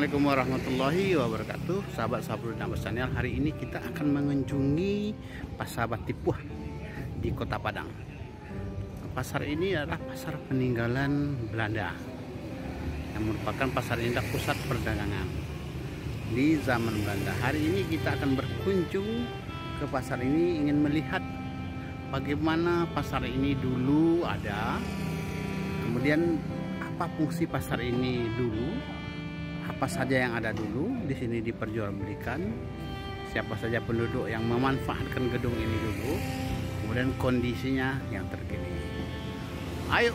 Assalamualaikum warahmatullahi wabarakatuh. Sahabat-sahabat Nabas Channel, hari ini kita akan mengunjungi Pasar Batipuah di Kota Padang. Pasar ini adalah pasar peninggalan Belanda yang merupakan pasar indah pusat perdagangan di zaman Belanda. Hari ini kita akan berkunjung ke pasar ini, ingin melihat bagaimana pasar ini dulu ada, kemudian apa fungsi pasar ini dulu, apa saja yang ada dulu di sini diperjualbelikan, siapa saja penduduk yang memanfaatkan gedung ini dulu, kemudian kondisinya yang terkini. Ayo.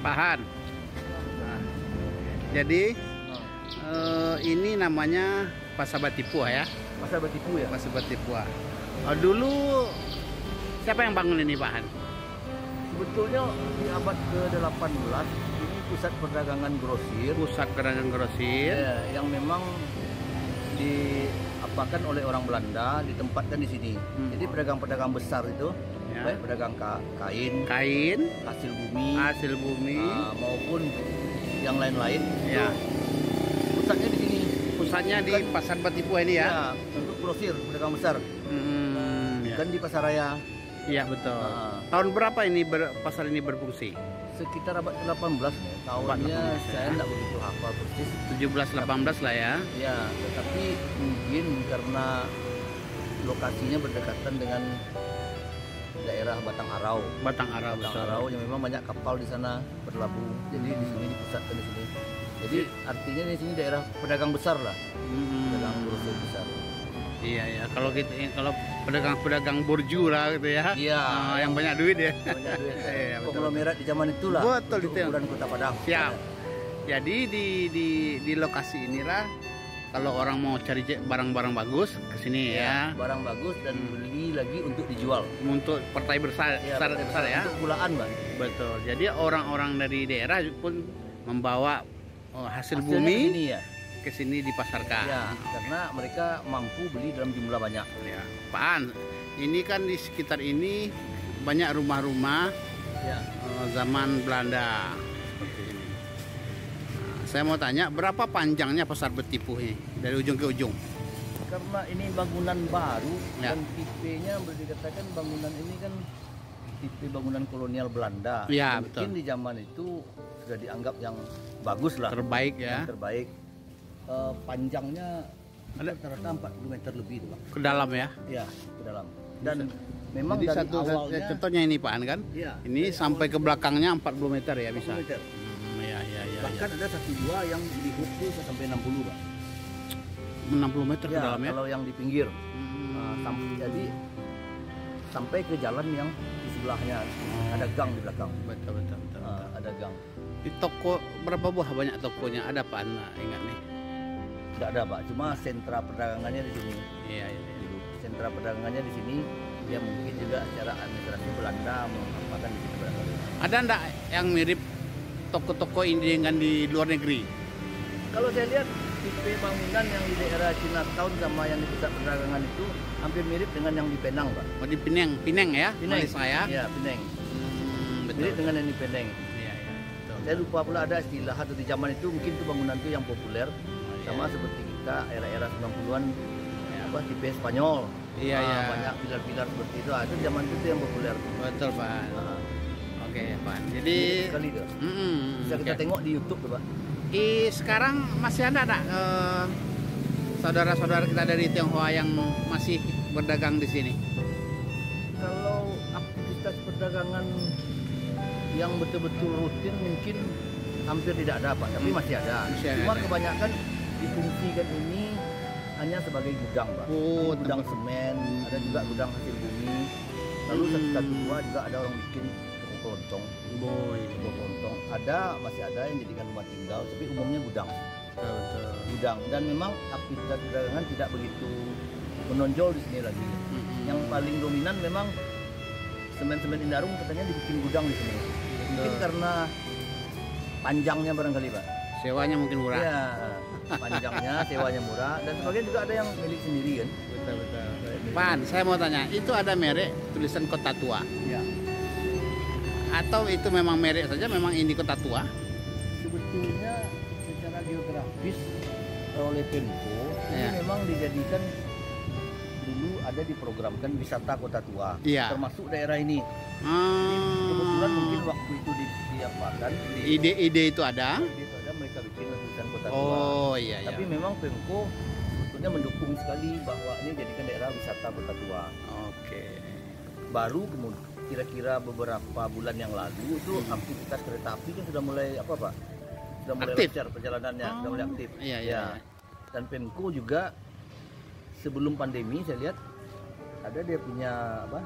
Pahan. Nah, jadi ini namanya Pasar Batipuah ya. Pasar Batipuah ya. Pasar Batipuah. Dulu siapa yang bangun ini, Pak Han? Sebetulnya di abad ke-18 ini pusat perdagangan grosir. Pusat perdagangan grosir. Ya, yang memang diapakan oleh orang Belanda, ditempatkan di sini. Jadi pedagang-pedagang besar itu, Ya. baik pedagang kain, hasil bumi, maupun yang lain-lain. Ya. Pusatnya di sini. Pusatnya di Pasar Batipuah ini ya. Ya, untuk grosir, pedagang besar. Ya. Bukan di pasar raya. Iya betul. Tahun berapa ini pasar ini berfungsi? Sekitar abad ke-18 ya. Tahunnya saya tidak begitu hafal persis. 17-18 lah ya. Ya, tetapi mungkin karena lokasinya berdekatan dengan daerah Batang Arau. Batang Arau, Batang Arau yang memang banyak kapal di sana berlabuh. Jadi di sini dipusatkan di sini. Jadi artinya di sini daerah pedagang besar lah. Pedagang grosir besar. Iya ya. Kalau pedagang burju lah gitu ya. Iya. Yang banyak duit ya. Banyak duit. Iya, betul. Konglomerat di zaman itulah. Betul itu. Ukuran Kota Padang. Siap. Jadi di lokasi inilah kalau orang mau cari barang-barang bagus ke sini ya. Barang bagus dan beli lagi untuk dijual. Untuk partai besar ya. Untuk bulaan, Bang. Betul. Jadi orang-orang dari daerah pun membawa hasil Hasilnya bumi ini ya. ke sini dipasarkan. Ya, karena mereka mampu beli dalam jumlah banyak. Ya. Pak An, ini kan di sekitar ini banyak rumah-rumah Ya. zaman Belanda seperti ini. Nah, saya mau tanya, berapa panjangnya Pasar Batipuah ini dari ujung ke ujung? Karena ini bangunan baru Ya. dan tipenya boleh dikatakan bangunan ini kan tipe bangunan kolonial Belanda. Ya, Mungkin betul. di zaman itu sudah dianggap yang bagus lah. Terbaik ya. Yang terbaik. Panjangnya Ada rata-rata 40 meter lebih, Bang. ke dalam ya. Ya, ke dalam. Dan memang Jadi dari awalnya contohnya ini Pak An kan. ya, Ini dari sampai ke awalnya belakangnya 40 meter ya 40 bisa. meter. Ya. Bahkan ada satu dua yang di hook itu sampai 60, Pak. 60 meter ke Ya, dalam ya. kalau yang di pinggir. Jadi sampai ke jalan yang di sebelahnya ada gang di belakang. Betul. Ada gang. Di toko berapa buah banyak tokonya ada Pak An? Ingat nih. Tidak ada, Pak. Cuma sentra perdagangannya di sini. Iya. Dulu. Sentra perdagangannya di sini. Ya mungkin juga secara administrasi Belanda mengapakan di sini barangkali. Ada enggak yang mirip toko-toko ini dengan di luar negeri? Kalau saya lihat tipe bangunan yang di daerah Chinatown sama yang di pusat perdagangan itu hampir mirip dengan yang di Penang, Pak. Oh di Pineng ya? Malaysia ya? Iya, Penang. Betul. Mirip dengan yang di Penang. Iya. Betul. Saya lupa pula ada istilah atau di zaman itu mungkin itu bangunan itu yang populer. Sama seperti kita era-era 90-an tipe Spanyol. Iya. Banyak pilar-pilar seperti itu. Itu zaman itu yang populer. Betul Pak. Oke Pak. Jadi Sekali itu. Bisa kita tengok di YouTube tuh, Pak. Sekarang masih ada enggak saudara-saudara kita dari Tionghoa yang masih berdagang di sini? Kalau aktivitas perdagangan yang betul-betul rutin mungkin hampir tidak ada, Pak, tapi masih ada. Cuma kebanyakan difungsikan ini hanya sebagai gudang, Pak. Gudang semen, ada juga gudang hasil bumi. Lalu satu dua juga ada orang bikin toko kelontong. Toko kelontong. Masih ada yang jadikan rumah tinggal, tapi umumnya gudang. Betul. Gudang, dan memang aktivitas perdagangan tidak begitu menonjol di sini lagi. Yang paling dominan memang semen-semen Indarung katanya dibikin gudang di sini. Mungkin karena panjangnya barangkali, Pak. Sewanya mungkin murah. Ya, panjangnya, sewanya murah, dan sebagian juga ada yang milik sendiri kan. Betul. Pan, saya mau tanya, itu ada merek tulisan Kota Tua? Ya. Atau itu memang merek saja, memang ini Kota Tua? Sebetulnya secara geografis oleh Pemko ini Ya. memang dijadikan dulu ada diprogramkan wisata Kota Tua, Iya. termasuk daerah ini. Kebetulan mungkin waktu itu diapakan Ide-ide itu ada? itu ada mereka bikin tulisan Kota Tua. Oh iya. Tapi memang Pemko sebetulnya mendukung sekali bahwa ini jadikan daerah wisata Kota Tua. Oke. Baru kemudian kira-kira beberapa bulan yang lalu itu aktivitas kereta api kan sudah mulai apa Pak? Sudah mulai Aktif. lancar perjalanannya, sudah mulai aktif. Iya. Ya. Dan Pemko juga sebelum pandemi saya lihat ada dia punya apa?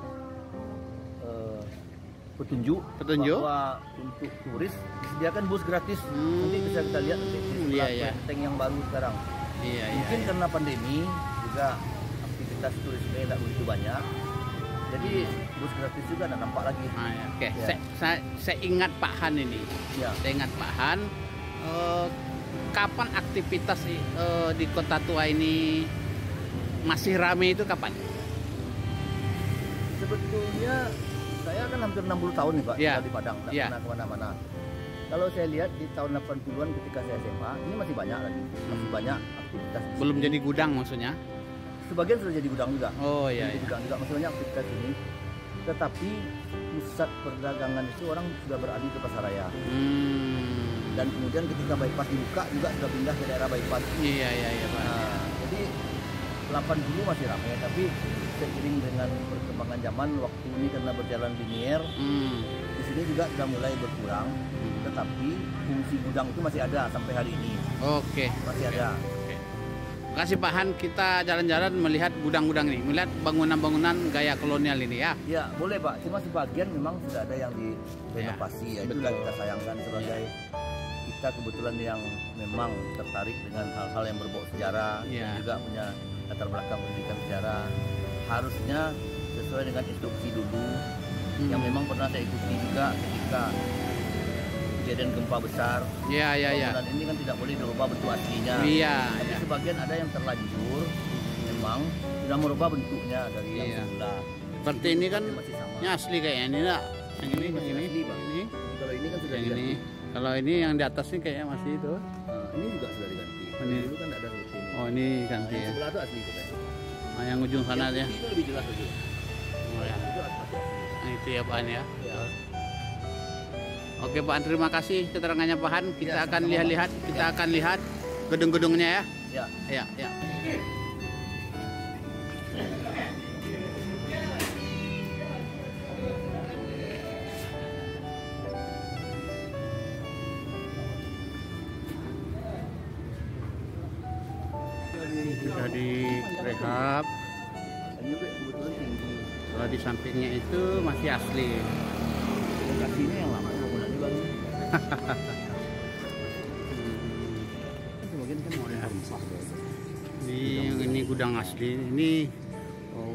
Petunjuk bahwa untuk turis disediakan bus gratis. Nanti bisa kita lihat di sebelah tank yang baru sekarang. Mungkin karena pandemi juga aktivitas turisme tidak begitu banyak, jadi bus gratis juga tidak nampak lagi. Oke. Saya ingat Pak Han ini. Ya. Saya ingat Pak Han. Kapan aktivitas di Kota Tua ini masih ramai itu kapan? Sebetulnya saya kan hampir 60 tahun nih Pak tinggal di Padang, tidak pernah kemana-mana. Kalau saya lihat di tahun 80-an ketika saya SMA, ini masih banyak lagi, masih banyak aktivitas. Belum jadi gudang maksudnya? Sebagian sudah jadi gudang juga. Oh iya. Jadi gudang juga, maksudnya aktivitas ini. Tetapi pusat perdagangan itu orang sudah beralih ke pasaraya. Dan kemudian ketika bypass dibuka juga sudah pindah ke daerah bypass. Iya Pak. Nah, jadi 80 masih ramai, tapi seiring dengan perkembangan zaman waktu ini karena berjalan linier, di sini juga sudah mulai berkurang. Tetapi fungsi gudang itu masih ada sampai hari ini. Oke. Masih ada. Terima kasih Pak Han, kita jalan-jalan melihat gudang-gudang ini, melihat bangunan-bangunan gaya kolonial ini ya. Ya boleh Pak, cuma sebagian memang sudah ada yang direnovasi. Ya, itulah kita sayangkan sebagai kita kebetulan yang memang tertarik dengan hal-hal yang berbau sejarah, juga punya latar belakang pendidikan sejarah. Harusnya sesuai dengan instruksi dulu yang memang pernah saya ikuti juga ketika kejadian gempa besar. Bangunan ini kan tidak boleh dirubah bentuk aslinya. Tapi sebagian ada yang terlanjur memang sudah merubah bentuknya dari yang semula. Seperti ini kan ini asli kayaknya ini enggak? Yang ini asli, Bang. Ini. Kalau ini kan sudah yang diganti. Ini. Kalau ini yang di atas ini kayaknya masih itu. Ini juga sudah diganti. Ini Dulu kan ada seperti ini. Oh, ini ganti ya. Sebelah itu asli kayaknya. Yang ujung sana ya. Itu lebih jelas lagi. Oh ya. Itu asli. Nah, itu ya Pak Han ya. Oke Pak Han, terima kasih keterangannya Pak Han. Kita akan lihat-lihat, kita akan lihat gedung-gedungnya ya. Ya. Sudah direhab. Ini kebetulan tinggi. Kalau di sampingnya itu masih asli. Lokasinya yang lama, bangunannya baru. Sebagian kan mau rusak. Ini gudang asli. Ini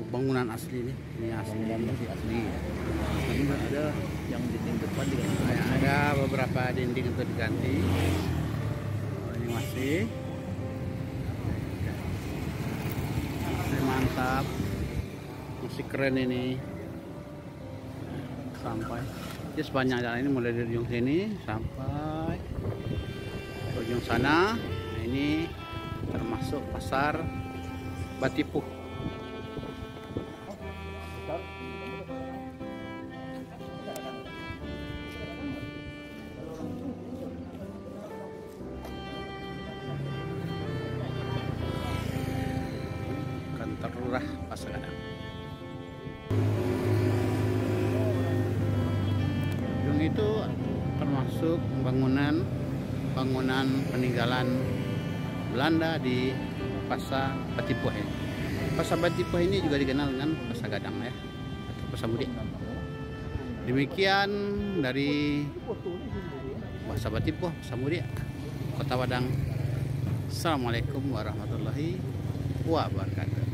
bangunan asli nih. Ini asli. Bangunan masih asli. Ini ada yang dinding depan diganti. Ada beberapa dinding untuk diganti. Ini masih mantap, masih keren ini. Sampai jadi sepanjang jalan ini mulai dari ujung sini sampai ke ujung sana. Nah, ini termasuk pasar Batipuh. Kantor Lurah Pasagadang. Itu termasuk bangunan peninggalan Belanda di Pasar Batipuh ini. Pasar Batipuh ini juga dikenal dengan Pasagadang ya, atau Pasar Mudik. Demikian dari Pasar Batipuh, Pasar Mudik, Kota Padang. Assalamualaikum warahmatullahi wabarakatuh.